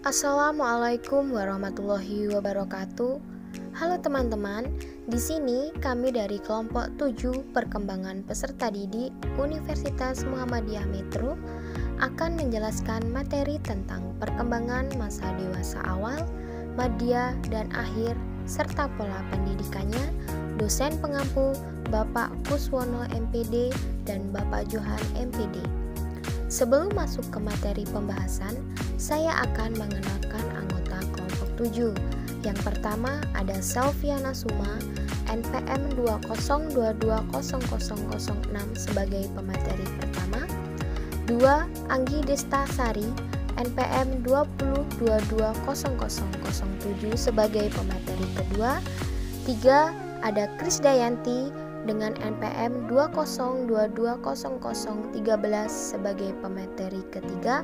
Assalamualaikum warahmatullahi wabarakatuh. Halo teman-teman, di sini kami dari kelompok 7 Perkembangan Peserta Didik Universitas Muhammadiyah Metro akan menjelaskan materi tentang perkembangan masa dewasa awal, madya, dan akhir serta pola pendidikannya. Dosen pengampu Bapak Kuswono MPD dan Bapak Johan MPD. Sebelum masuk ke materi pembahasan, saya akan mengenalkan anggota kelompok 7. Yang pertama ada Selviana Suma, NPM 202200006 sebagai pemateri pertama. 2. Anggi Desta Sari, NPM 202200007 sebagai pemateri kedua. 3. Ada Krisdayanti dengan NPM 202200013 sebagai pemateri ketiga,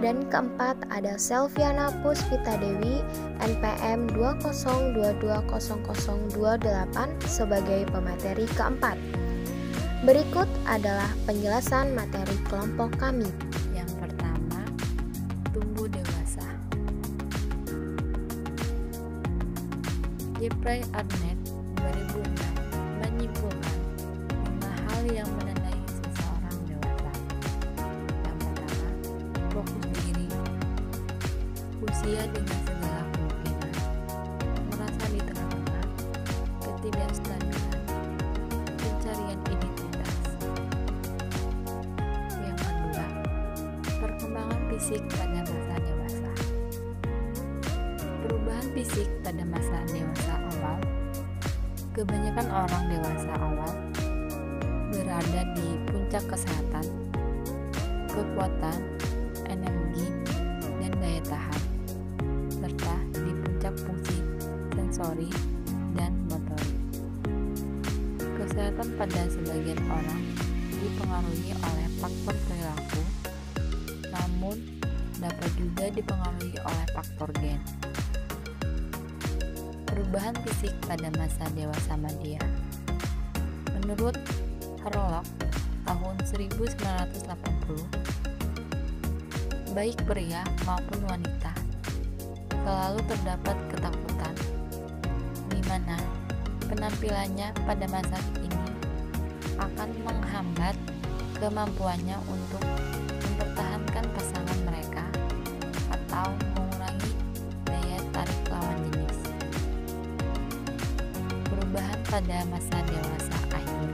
dan keempat ada Selviana Puspita Dewi NPM 202200028 sebagai pemateri keempat. Berikut adalah penjelasan materi kelompok kami. Yang pertama, tumbuh dewasa. Jeffrey Arnett 2006 menyimpulkan 5 hal yang menandai seseorang dewasa. Yang pertama, fokus diri, usia dengan segala kemungkinan, merasa di tengah-tengah, ketidakstabilan, pencarian identitas. Yang kedua, perkembangan fisik pada masa dewasa. Perubahan fisik pada masa dewasa awal. Kebanyakan orang dewasa awal berada di puncak kesehatan, kekuatan, energi, dan daya tahan, serta di puncak fungsi sensori dan motorik. Kesehatan pada sebagian orang dipengaruhi oleh faktor perilaku, namun dapat juga dipengaruhi oleh faktor gen. Perubahan fisik pada masa dewasa madya. Menurut Harlock tahun 1980, baik pria maupun wanita selalu terdapat ketakutan di mana penampilannya pada masa ini akan menghambat kemampuannya untuk mempertahankan pasangan mereka atau mengurangi daya tarik lawan jenis. Perubahan pada masa dewasa akhir.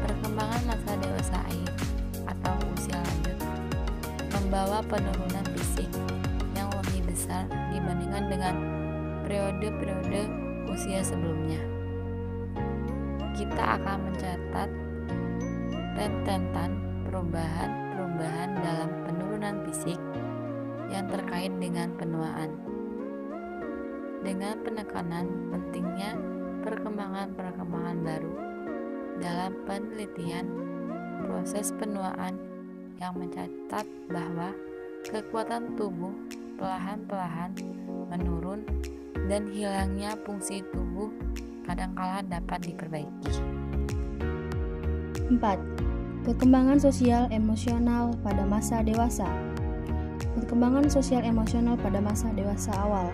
Perkembangan masa dewasa akhir atau usia lanjut membawa penurunan fisik yang lebih besar dibandingkan dengan periode-periode usia sebelumnya. Kita akan mencatat rentetan perubahan dalam penurunan fisik yang terkait dengan penuaan, dengan penekanan pentingnya perkembangan baru dalam penelitian proses penuaan yang mencatat bahwa kekuatan tubuh perlahan-lahan menurun dan hilangnya fungsi tubuh kadangkala dapat diperbaiki. 4. Perkembangan sosial emosional pada masa dewasa. Perkembangan sosial emosional pada masa dewasa awal.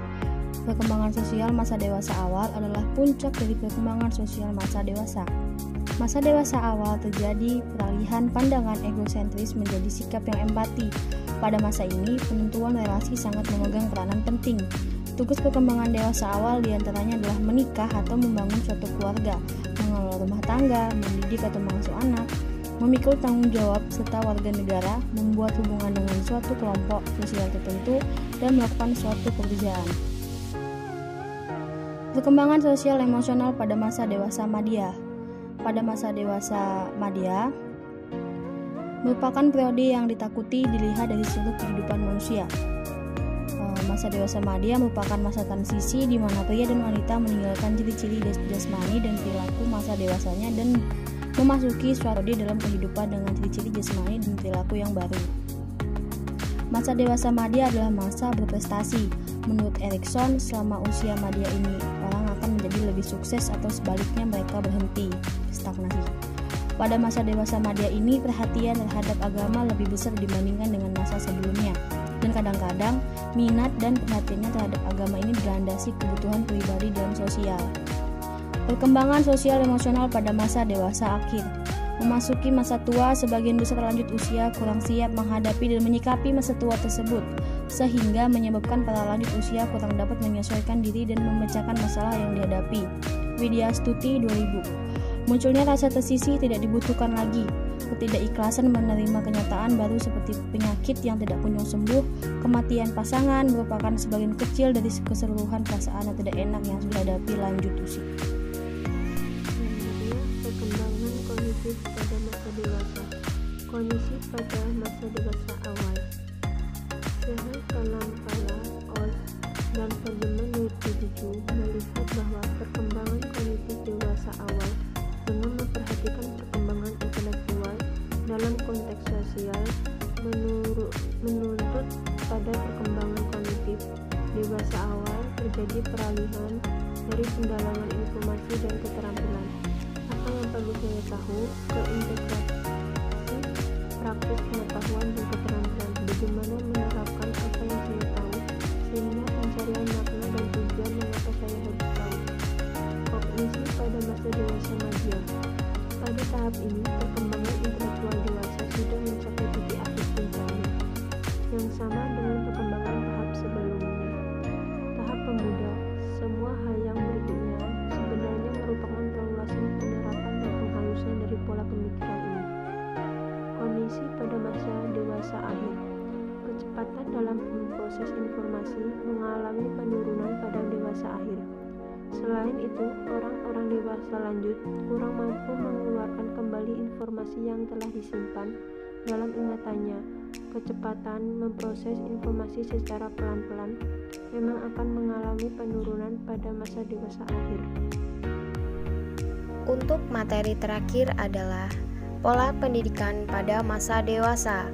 Perkembangan sosial masa dewasa awal adalah puncak dari perkembangan sosial masa dewasa. Masa dewasa awal terjadi peralihan pandangan egosentris menjadi sikap yang empati. Pada masa ini, penentuan relasi sangat memegang peranan penting. Tugas perkembangan dewasa awal diantaranya adalah menikah atau membangun suatu keluarga, mengelola rumah tangga, mendidik atau mengasuh anak, memikul tanggung jawab serta warga negara, membuat hubungan dengan suatu kelompok sosial tertentu, dan melakukan suatu pekerjaan. Perkembangan sosial emosional pada masa dewasa madya. Pada masa dewasa madya merupakan periode yang ditakuti dilihat dari seluruh kehidupan manusia. Masa dewasa madya merupakan masa transisi di mana pria dan wanita meninggalkan ciri-ciri jasmani dan perilaku masa dewasanya dan memasuki suatu periode dalam kehidupan dengan ciri-ciri jasmani dan perilaku yang baru. Masa dewasa madya adalah masa berprestasi. Menurut Erikson, selama usia madya ini orang akan menjadi menjadi lebih sukses atau sebaliknya mereka berhenti, stagnasi. Pada masa dewasa madya ini, perhatian terhadap agama lebih besar dibandingkan dengan masa sebelumnya. Dan kadang-kadang, minat dan perhatiannya terhadap agama ini dilandasi kebutuhan pribadi dan sosial. Perkembangan sosial emosional pada masa dewasa akhir. Memasuki masa tua, sebagian besar lanjut usia kurang siap menghadapi dan menyikapi masa tua tersebut, sehingga menyebabkan para lanjut usia kurang dapat menyesuaikan diri dan memecahkan masalah yang dihadapi. Widya Stuti 2000. Munculnya rasa tersisih tidak dibutuhkan lagi. Ketidakikhlasan menerima kenyataan baru seperti penyakit yang tidak kunjung sembuh, kematian pasangan merupakan sebagian kecil dari keseluruhan perasaan yang tidak enak yang sudah dihadapi lanjut usia. Perkembangan kognitif pada masa dewasa. Kondisi pada masa dewasa awal. Seher Kalampala, Oz, dan Fadiman 2007 melihat bahwa perkembangan kognitif dewasa awal dengan memperhatikan perkembangan intelektual dalam konteks sosial menuntut pada perkembangan kognitif dewasa awal terjadi peralihan dari pendalangan informasi dan keterampilan apa yang perlu saya tahu ke integrasi praktis pengetahuan dan keterampilan, bagaimana menerapkan apa yang saya tahu sehingga pencarian makna dan tujuan mengapa saya harus tahu. Kognisi pada masa dewasa madya. Pada tahap ini, perkembangan intelektual dewasa sudah mencapai titik akhir puncaknya, yang sama dengan perkembangan tahap sebelumnya. Tahap pemuda, semua hal yang berikutnya sebenarnya merupakan perluasan penerapan dan penghalusan dari pola pemikiran ini. Kondisi pada masa dewasa akhir. Kecepatan dalam memproses informasi mengalami penurunan pada dewasa akhir. Selain itu, orang-orang dewasa lanjut kurang mampu mengeluarkan kembali informasi yang telah disimpan dalam ingatannya. Kecepatan memproses informasi secara pelan-pelan memang akan mengalami penurunan pada masa dewasa akhir. Untuk materi terakhir adalah pola pendidikan pada masa dewasa.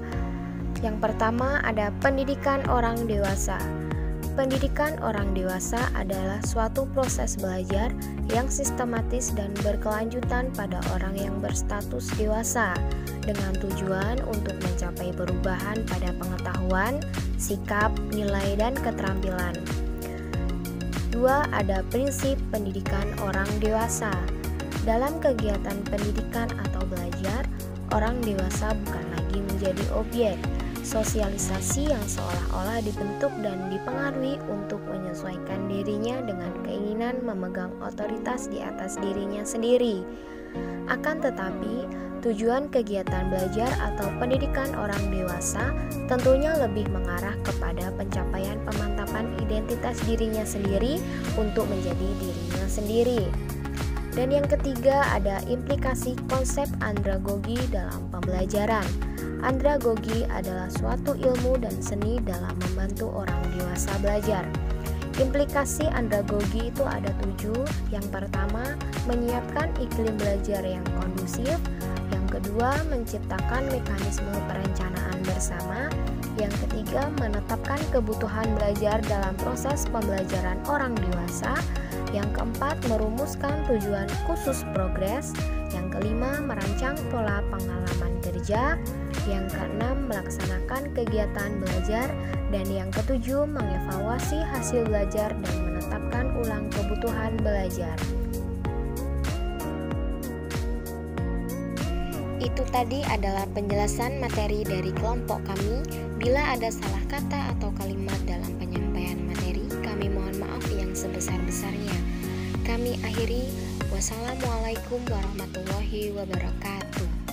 Yang pertama ada pendidikan orang dewasa. Pendidikan orang dewasa adalah suatu proses belajar yang sistematis dan berkelanjutan pada orang yang berstatus dewasa dengan tujuan untuk mencapai perubahan pada pengetahuan, sikap, nilai, dan keterampilan. 2. Ada prinsip pendidikan orang dewasa. Dalam kegiatan pendidikan atau belajar, orang dewasa bukan lagi menjadi objek sosialisasi yang seolah-olah dibentuk dan dipengaruhi untuk menyesuaikan dirinya dengan keinginan memegang otoritas di atas dirinya sendiri. Akan tetapi, tujuan kegiatan belajar atau pendidikan orang dewasa tentunya lebih mengarah kepada pencapaian pemantapan identitas dirinya sendiri untuk menjadi dirinya sendiri. Dan yang ketiga ada implikasi konsep andragogi dalam pembelajaran. Andragogi adalah suatu ilmu dan seni dalam membantu orang dewasa belajar. Implikasi andragogi itu ada 7. Yang pertama, menyiapkan iklim belajar yang kondusif. Yang kedua, menciptakan mekanisme perencanaan bersama. Yang ketiga, menetapkan kebutuhan belajar dalam proses pembelajaran orang dewasa. Yang keempat, merumuskan tujuan khusus progres. Yang kelima, merancang pola pengalaman kerja. Yang keenam, melaksanakan kegiatan belajar. Dan yang ketujuh, mengevaluasi hasil belajar dan menetapkan ulang kebutuhan belajar. Itu tadi adalah penjelasan materi dari kelompok kami. Bila ada salah kata atau kalimat dalam penyampaian materi, kami mohon maaf yang sebesar-besarnya. Kami akhiri. Wassalamualaikum warahmatullahi wabarakatuh.